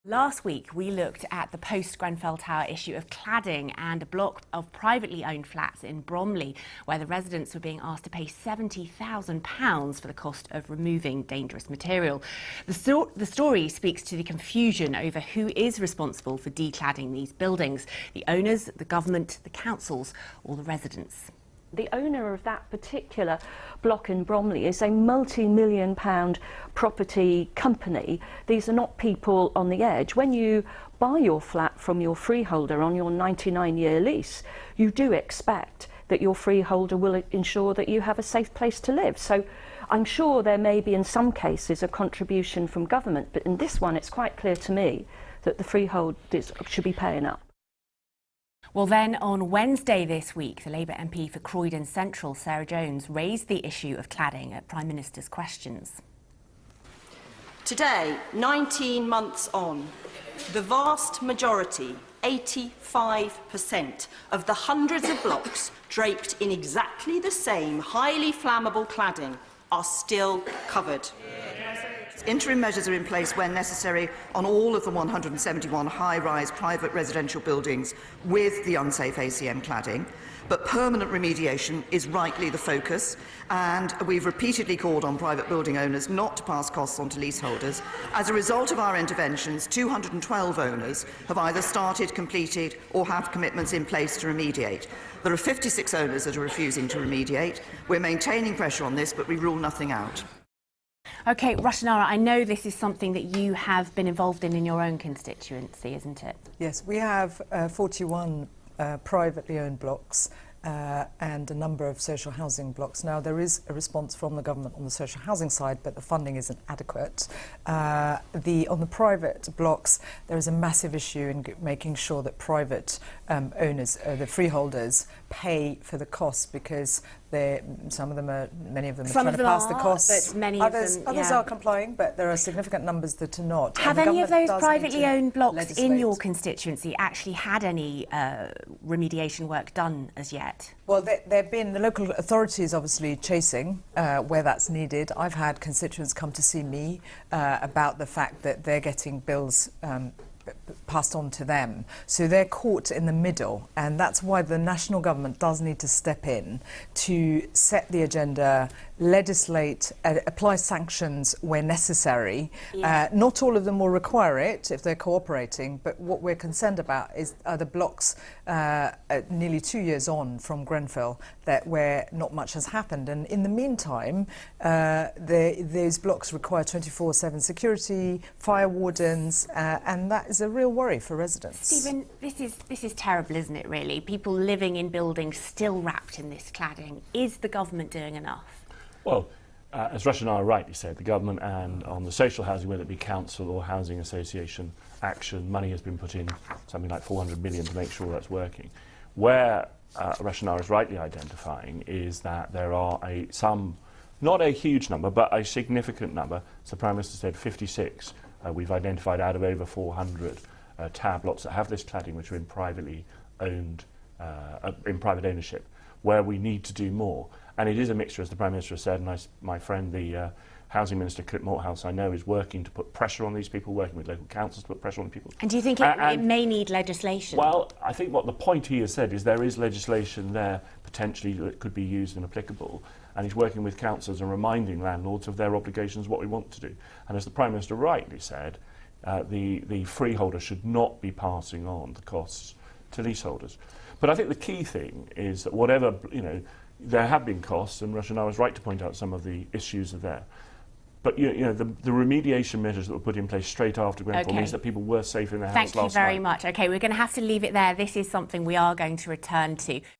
Last week, we looked at the post-Grenfell Tower issue of cladding and a block of privately owned flats in Bromley, where the residents were being asked to pay £70,000 for the cost of removing dangerous material. The story speaks to the confusion over who is responsible for decladding these buildings: the owners, the government, the councils, or the residents. The owner of that particular block in Bromley is a multi-million-pound property company. These are not people on the edge. When you buy your flat from your freeholder on your 99-year lease, you do expect that your freeholder will ensure that you have a safe place to live. So I'm sure there may be in some cases a contribution from government, but in this one it's quite clear to me that the freeholders should be paying up. Well, then on Wednesday this week, the Labour MP for Croydon Central, Sarah Jones, raised the issue of cladding at Prime Minister's questions. Today, 19 months on, the vast majority, 85% of the hundreds of blocks draped in exactly the same highly flammable cladding are still covered. Interim measures are in place when necessary on all of the 171 high-rise private residential buildings with the unsafe ACM cladding, but permanent remediation is rightly the focus, and we've repeatedly called on private building owners not to pass costs on to leaseholders. As a result of our interventions, 212 owners have either started, completed or have commitments in place to remediate. There are 56 owners that are refusing to remediate. We're maintaining pressure on this, but we rule nothing out. OK, Rushanra, I know this is something that you have been involved in your own constituency, isn't it? Yes, we have 41 privately owned blocks and a number of social housing blocks. Now, there is a response from the government on the social housing side, but the funding isn't adequate. On the private blocks, there is a massive issue in making sure that private owners, the freeholders, pay for the costs, because many of them are trying to pass the costs. But many others of them, are complying, but there are significant numbers that are not. Have any of those privately owned blocks in your constituency actually had any remediation work done as yet? Well, they've been, the local authorities obviously chasing where that's needed. I've had constituents come to see me about the fact that they're getting bills passed on to them. So they're caught in the middle, and that's why the national government does need to step in to set the agenda, legislate, apply sanctions where necessary. Yeah. Not all of them will require it if they're cooperating, but what we're concerned about is the blocks nearly 2 years on from Grenfell where not much has happened. And in the meantime, those blocks require 24/7 security, fire wardens, and that is a real worry for residents. Stephen, this is terrible, isn't it, really? People living in buildings still wrapped in this cladding. Is the government doing enough? Well, as Rushanra rightly said, the government, and on the social housing, whether it be council or housing association action, money has been put in, something like 400 million, to make sure that's working. Where Rushanra is rightly identifying is that there are some, not a huge number, but a significant number, as the Prime Minister said, 56, we've identified out of over 400 tower blocks that have this cladding, which are in privately owned, in private ownership, where we need to do more. And it is a mixture, as the Prime Minister has said, and my friend, the Housing Minister, Clip Morthouse, I know, is working to put pressure on these people, working with local councils to put pressure on people. And do you think it may need legislation? Well, I think what the point he has said is there is legislation there, potentially, that could be used and applicable, and he's working with councils and reminding landlords of their obligations, what we want to do. And as the Prime Minister rightly said, the freeholder should not be passing on the costs to leaseholders. But I think the key thing is that whatever, there have been costs, and Rushanra was right to point out some of the issues are there. But the remediation measures that were put in place straight after Grenfell means that people were safe in their house last night. Thank you very much. OK, we're going to have to leave it there. This is something we are going to return to.